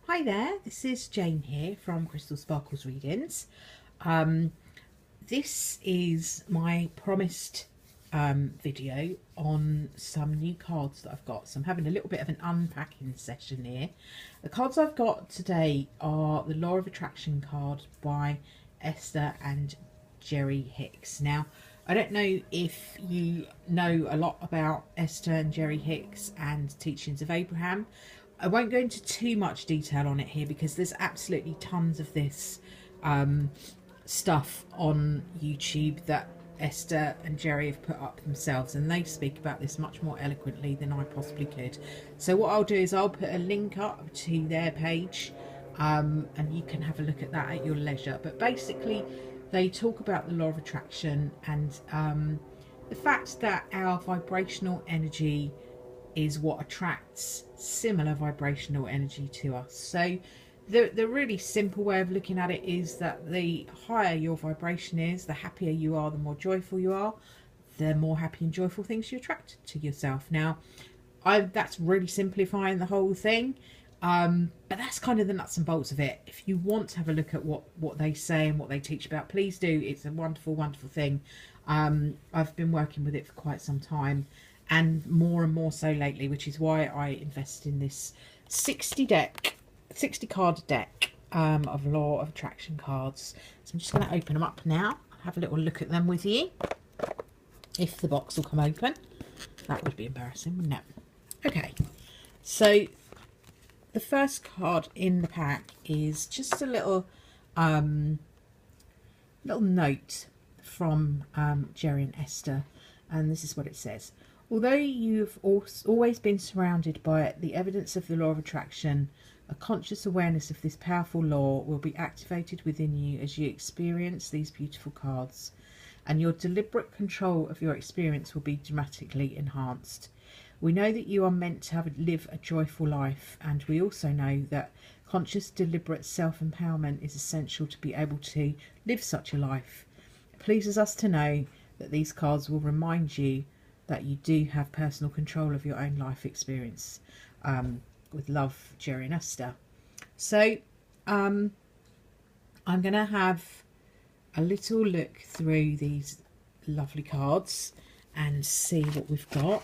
Hi there, this is Jane here from Crystal Sparkles Readings. This is my promised video on some new cards that I've got. So I'm having a little bit of an unpacking session here. The cards I've got today are the Law of Attraction card by Esther and Jerry Hicks. Now, I don't know if you know a lot about Esther and Jerry Hicks and Teachings of Abraham. I won't go into too much detail on it here because there's absolutely tons of this stuff on YouTube that Esther and Jerry have put up themselves, and they speak about this much more eloquently than I possibly could. So what I'll do is I'll put a link up to their page and you can have a look at that at your leisure. But basically they talk about the law of attraction and the fact that our vibrational energy is what attracts similar vibrational energy to us. So the really simple way of looking at it is that the higher your vibration is, the happier you are, the more joyful you are, the more happy and joyful things you attract to yourself. Now, that's really simplifying the whole thing, but that's kind of the nuts and bolts of it. If you want to have a look at what they say and what they teach about, please do. It's a wonderful, wonderful thing. I've been working with it for quite some time, and more so lately, which is why I invested in this 60 card deck of Law of Attraction cards. So I'm just going to open them up now, have a little look at them with you, if the box will come open. That would be embarrassing, wouldn't it? Okay, so the first card in the pack is just a little note from Jerry and Esther, and this is what it says. Although you've always been surrounded by the evidence of the law of attraction, a conscious awareness of this powerful law will be activated within you as you experience these beautiful cards, and your deliberate control of your experience will be dramatically enhanced. We know that you are meant to live a joyful life, and we also know that conscious, deliberate self-empowerment is essential to be able to live such a life. It pleases us to know that these cards will remind you that you do have personal control of your own life experience. With love, Jerry and Esther. So I'm going to have a little look through these lovely cards and see what we've got.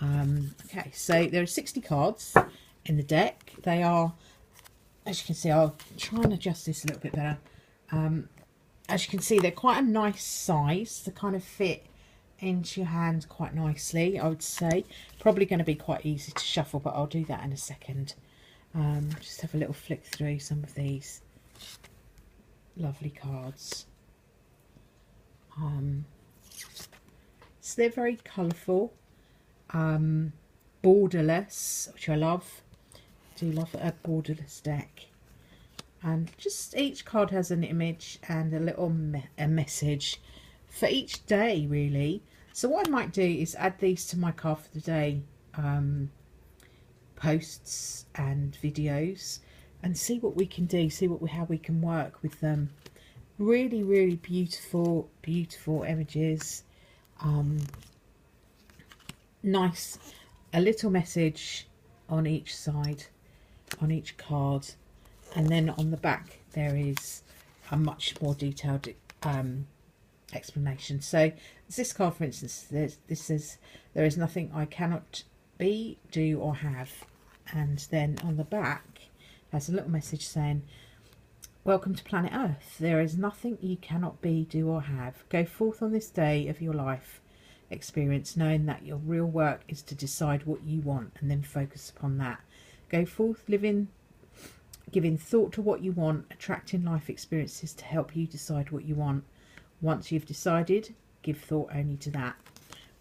Okay, so there are 60 cards in the deck. They are, as you can see, I'll try and adjust this a little bit better. As you can see, they're quite a nice size. They kind of fit into your hand quite nicely, I would say. Probably going to be quite easy to shuffle, but I'll do that in a second. Just have a little flick through some of these lovely cards. So they're very colourful, borderless, which I love. I do love a borderless deck. And just each card has an image and a little message for each day, really. So what I might do is add these to my card for the day posts and videos, and see what we can do, see how we can work with them. Really, really beautiful images. Nice, a little message on each side, on each card, and then on the back there is a much more detailed explanation. So this card, for instance, this says, there is nothing I cannot be, do or have. And then on the back has a little message saying, welcome to planet Earth. There is nothing you cannot be, do or have. Go forth on this day of your life experience, knowing that your real work is to decide what you want and then focus upon that. Go forth living, giving thought to what you want, attracting life experiences to help you decide what you want. Once you've decided, give thought only to that.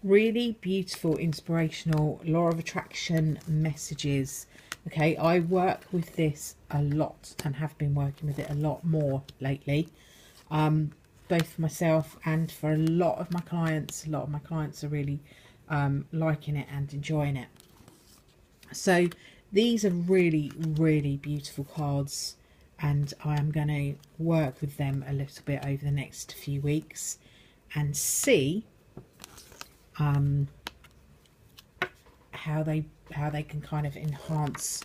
Really beautiful, inspirational law of attraction messages. Okay, I work with this a lot and have been working with it a lot more lately, both for myself and for a lot of my clients. A lot of my clients are really liking it and enjoying it. So these are really, really beautiful cards, and I am going to work with them a little bit over the next few weeks and see how they can kind of enhance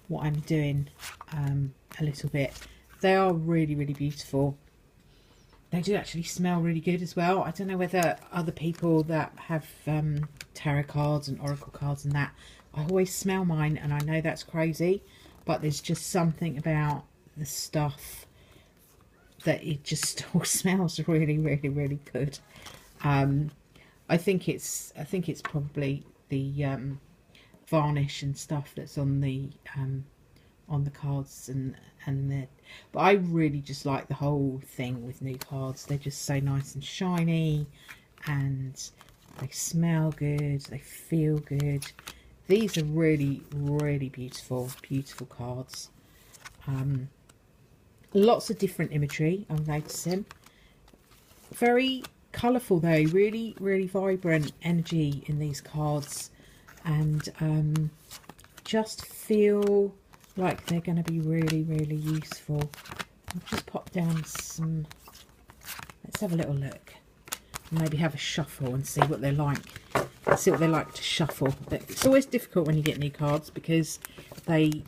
what I'm doing a little bit. They are really, really beautiful. They do actually smell really good as well. I don't know whether other people that have tarot cards and oracle cards and that, I always smell mine, and I know that's crazy, but there's just something about the stuff that it just all smells really, really, really good. I think it's probably the varnish and stuff that's on the cards and but I really just like the whole thing with new cards. They're just so nice and shiny, and they smell good, they feel good. These are really, really beautiful cards. Lots of different imagery I'm noticing. Very colourful though, really, really vibrant energy in these cards, and just feel like they're going to be really, really useful. I'll just pop down some, let's have a little look, maybe have a shuffle and see what they're like. See what they like to shuffle. It's always difficult when you get new cards because they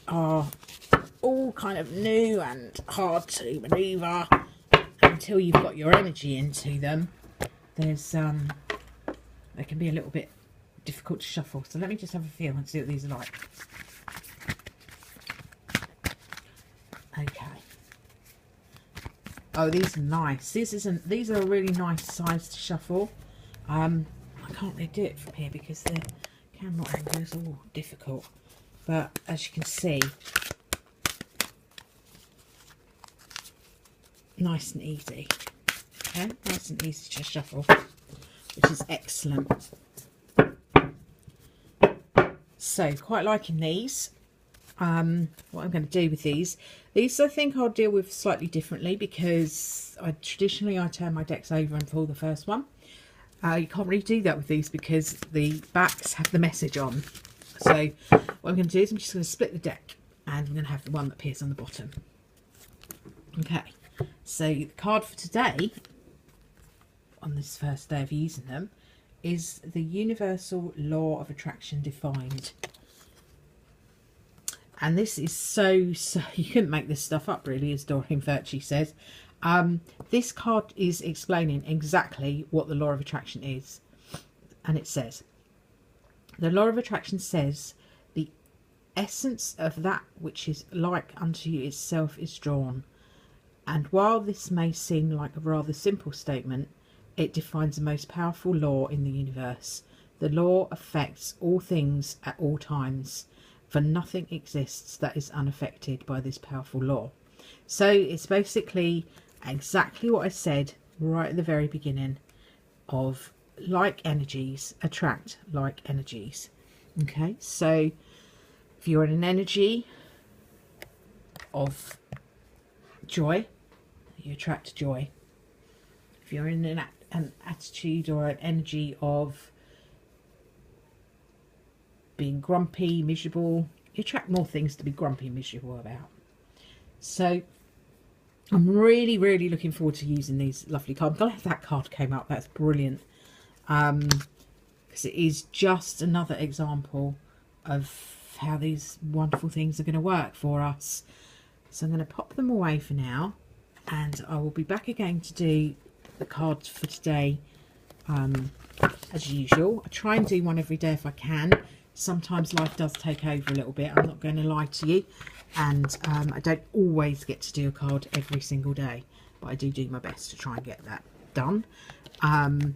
are all kind of new and hard to manoeuvre until you've got your energy into them. There's they can be a little bit difficult to shuffle. So let me just have a feel and see what these are like. Okay. Oh, these are nice. These are a really nice size to shuffle. I can't really do it from here because the camera angle is all difficult. But as you can see, nice and easy. Okay, nice and easy to shuffle, which is excellent. So, quite liking these. What I'm going to do with these I think I'll deal with slightly differently, because traditionally I turn my decks over and pull the first one. You can't really do that with these because the backs have the message on. So what I'm going to do is I'm just going to split the deck, and I'm going to have the one that appears on the bottom. Okay, so the card for today, on this first day of using them, is the Universal Law of Attraction Defined. And this is so you couldn't make this stuff up really, as Doreen Virtue says. This card is explaining exactly what the law of attraction is. And it says, the law of attraction says, the essence of that which is like unto you itself is drawn. And while this may seem like a rather simple statement, it defines the most powerful law in the universe. The law affects all things at all times, for nothing exists that is unaffected by this powerful law. So it's basically exactly what I said right at the very beginning of like energies attract like energies. Okay, so if you're in an energy of joy, you attract joy. If you're in an attitude or an energy of being grumpy, miserable, you attract more things to be grumpy and miserable about. So I'm really, really looking forward to using these lovely cards. I'm glad that card came up. That's brilliant. Because it is just another example of how these wonderful things are going to work for us. So I'm going to pop them away for now, and I will be back again to do the cards for today as usual. I try and do one every day if I can. Sometimes life does take over a little bit, I'm not going to lie to you, and I don't always get to do a card every single day, but I do my best to try and get that done. I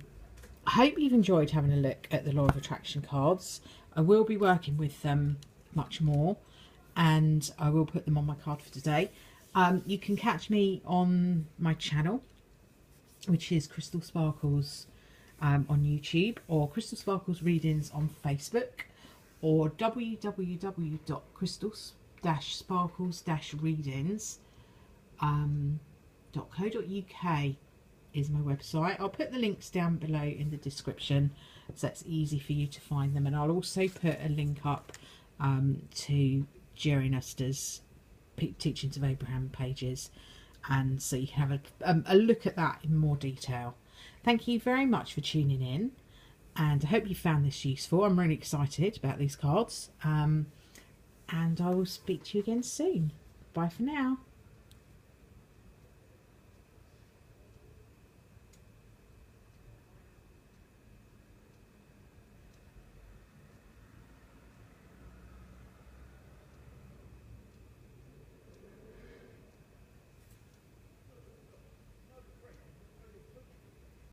hope you've enjoyed having a look at the Law of Attraction cards. I will be working with them much more, and I will put them on my card for today. You can catch me on my channel, which is Crystal Sparkles on YouTube, or Crystal Sparkles Readings on Facebook, or www.crystals-sparkles-readings.co.uk is my website. I'll put the links down below in the description so it's easy for you to find them, and I'll also put a link up to Jerry Nuster's Teachings of Abraham pages, and so you can have a look at that in more detail. Thank you very much for tuning in, and I hope you found this useful. I'm really excited about these cards. and I will speak to you again soon. Bye for now.